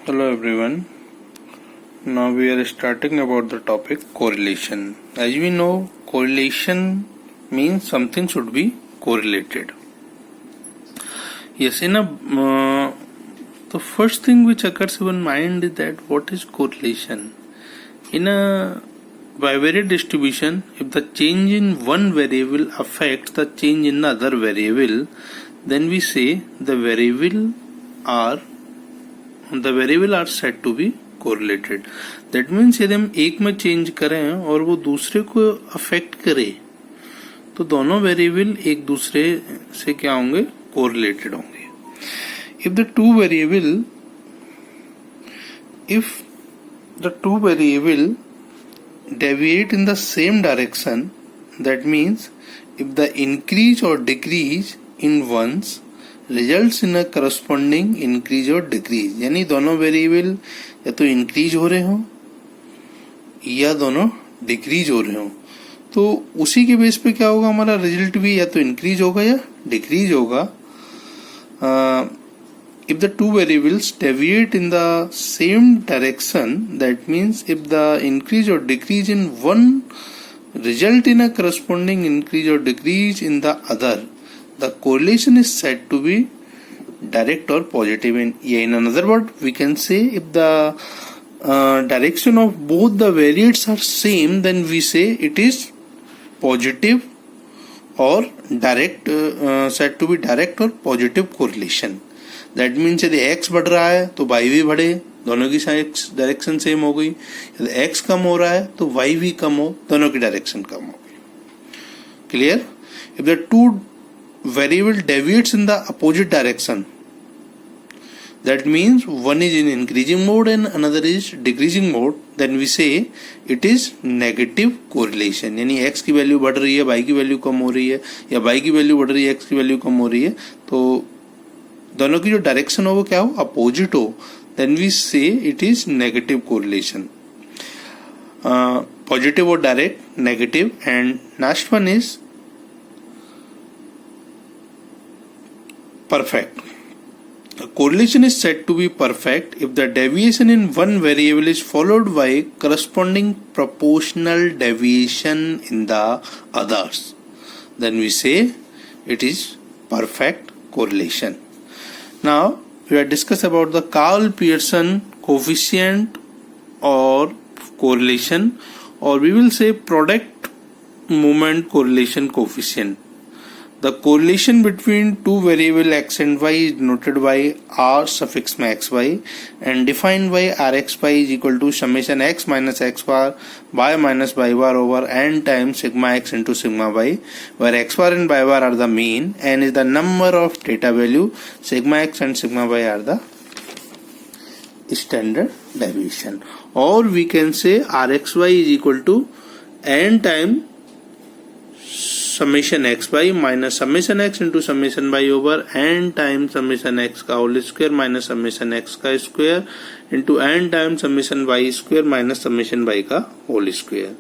Hello everyone. Now we are starting about the topic correlation. As we know, correlation means something should be correlated. Yes, the first thing which occurs in mind is that what is correlation? In a bivariate distribution, if the change in one variable affects the change in the other variable, then we say the variable are said to be correlated. That means यदि हम एक में change करें और वो दूसरे को affect करे तो दोनों वेरिएबल एक दूसरे से क्या होंगे, कोरिलेटेड होंगे. If the two variable deviate in the same direction, that means if the increase or decrease in ones results in a corresponding increase or decrease, यानी दोनों वेरिएबल या तो इंक्रीज हो रहे हो या दोनों डिक्रीज हो रहे हो, तो उसी के बेस पे क्या होगा, हमारा रिजल्ट भी या तो इंक्रीज होगा या डिक्रीज होगा. If the two variables deviate in the same direction, that means if the increase or decrease in one result in a corresponding increase or decrease in the other, the correlation is said to be direct or positive. In another word, we can say if the direction of both the variates are same, then we say it is positive or direct, said to be direct or positive correlation. That means यदि x बढ़ रहा है तो y भी बढ़े, दोनों की direction same हो गई. यदि x कम हो रहा है तो y भी कम हो, दोनों की डायरेक्शन कम हो गई. Clear? If the two variable deviates in the opposite direction, that means one is in increasing mode and another is decreasing mode, then we say it is negative correlation. यानी x की value बढ़ रही है, y की value कम हो रही है, या y की वैल्यू बढ़ रही है, x की वैल्यू कम हो रही है, तो दोनों की जो डायरेक्शन हो वो क्या हो, अपोजिट हो, then we say it is negative correlation. Positive और direct, negative. And next one is perfect. A correlation is said to be perfect if the deviation in one variable is followed by corresponding proportional deviation in the others. Then we say it is perfect correlation. Now we are discuss about the Karl-Pearson coefficient or correlation, or we will say product moment correlation coefficient. The correlation between two variable x and y is noted by r suffix में xy and defined by rxy is equal to summation x minus x bar y minus y bar over n times sigma x into sigma y, where x bar and y bar are the mean, n is the number of data value, sigma x and sigma y are the standard deviation. Or we can say rxy is equal to n time summation xy minus summation x into summation y over n times summation x का whole square minus summation x का square into n times summation y square minus summation y का whole square.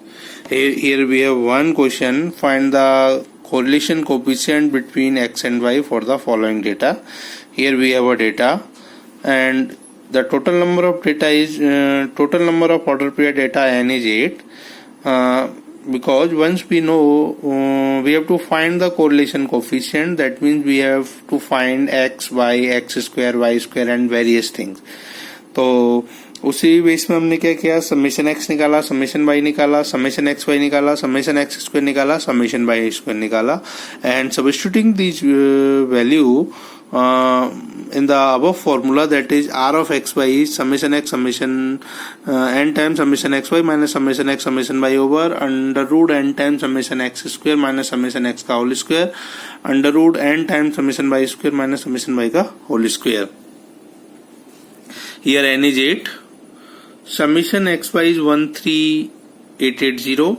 Here we have one question. Find the correlation coefficient between x and y for the following data. Here we have a data and the total number of data is total number of order period data n is 8. Because once we know we have to find the correlation coefficient, that means we have to find x, y, x square, y square and various things. तो उसी base में हमने क्या किया, summation x निकाला, summation y निकाला, summation x y निकाला, summation x square निकाला, समेशन y स्क्वायर निकाला, and substituting these value in the above formula, that is r of xy is summation x summation n times summation xy minus summation x summation y over under root n times summation x square minus summation x का whole square under root n times summation y square minus summation y का whole square. Here n is 8, summation xy is 13880,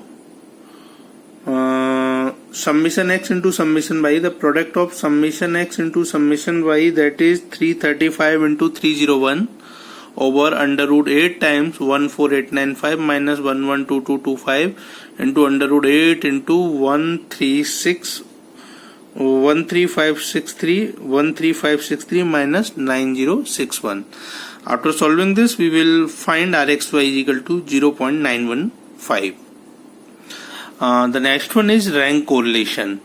summation x into summation y, the product of summation x into summation y, that is 335 into 301 over under root 8 times 14895 minus 112225 into under root 8 into 13563 minus 9061. After solving this, we will find Rxy is equal to 0.915. The next one is rank correlation.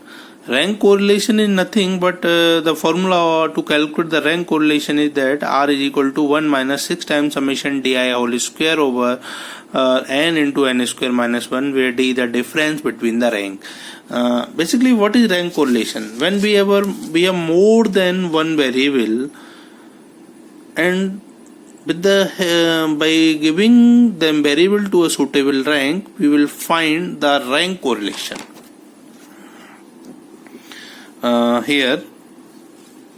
Rank correlation is nothing but the formula to calculate the rank correlation is that R is equal to 1 minus 6 times summation di whole square over n into n square minus 1, where d the difference between the rank. Basically, what is rank correlation? When we have more than one variable, and with the by giving them variable to a suitable rank, we will find the rank correlation. Here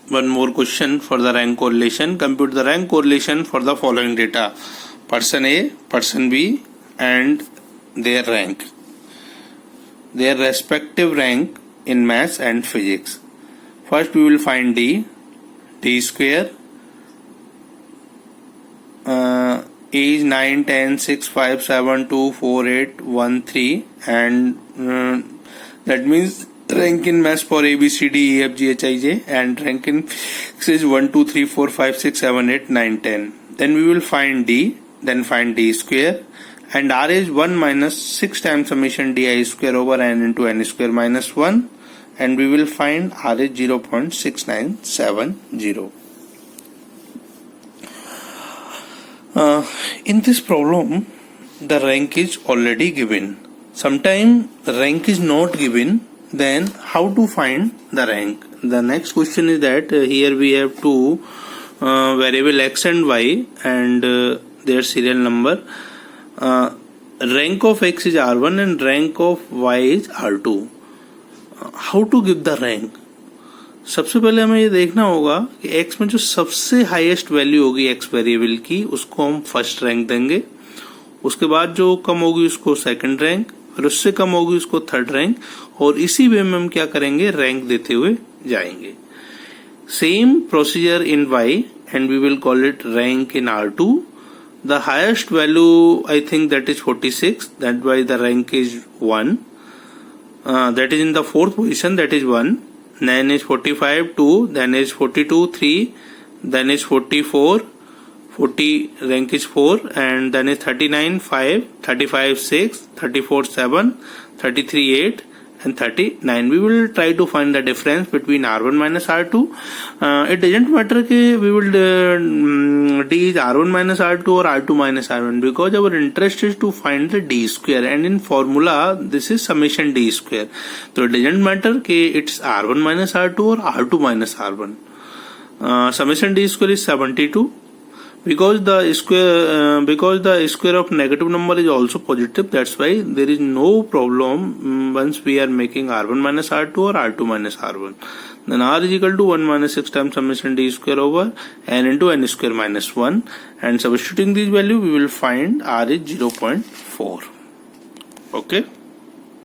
one more question for the rank correlation. Compute the rank correlation for the following data: person A, person B, and their rank, their respective rank in maths and physics. First we will find D square is 9, 10, 6, 5, 7, 2, 4, 8, 1, 3, and that means rank in maths for A, B, C, D, E, F, G, H, I, J, and rank in physics is 1, 2, 3, 4, 5, 6, 7, 8, 9, 10. Then we will find D, then find D square, and R is 1 minus 6 times summation di square over n into n square minus 1, and we will find R is 0.6970. In this problem, the rank is already given. Sometimes the rank is not given. Then how to find the rank? The next question is that here we have two variable x and y and their serial number. Rank of x is R1 and rank of y is R2. How to give the rank? सबसे पहले हमें ये देखना होगा कि x में जो सबसे हाईएस्ट वैल्यू होगी x वेरिएबल की, उसको हम फर्स्ट रैंक देंगे. उसके बाद जो कम होगी उसको सेकंड रैंक, और उससे कम होगी उसको थर्ड रैंक, और इसी वे में हम क्या करेंगे, रैंक देते हुए जाएंगे. Same procedure in y and we will call it rank in R2. The highest value I think that is 46, that why the rank is 1. That is in the fourth position, that is 1. Then is 45 2, then is 42 3, then is 44 40, rank is 4, and then is 39 5, 35 6, 34 7, 33 8, and 39. We will try to find the difference between R1 minus R2. It doesn't matter कि we will D is R1 minus R2 or R2 minus R1, because our interest is to find the D square, and in formula this is summation D square. So it doesn't matter कि it's R1 minus R2 or R2 minus R1. Summation D square is 72. Because the square of negative number is also positive, that's why there is no problem once we are making R1 minus R2 or R2 minus R1. Then R is equal to 1 minus 6 times summation D square over n into n square minus 1, and substituting this value we will find R is 0.4. Okay.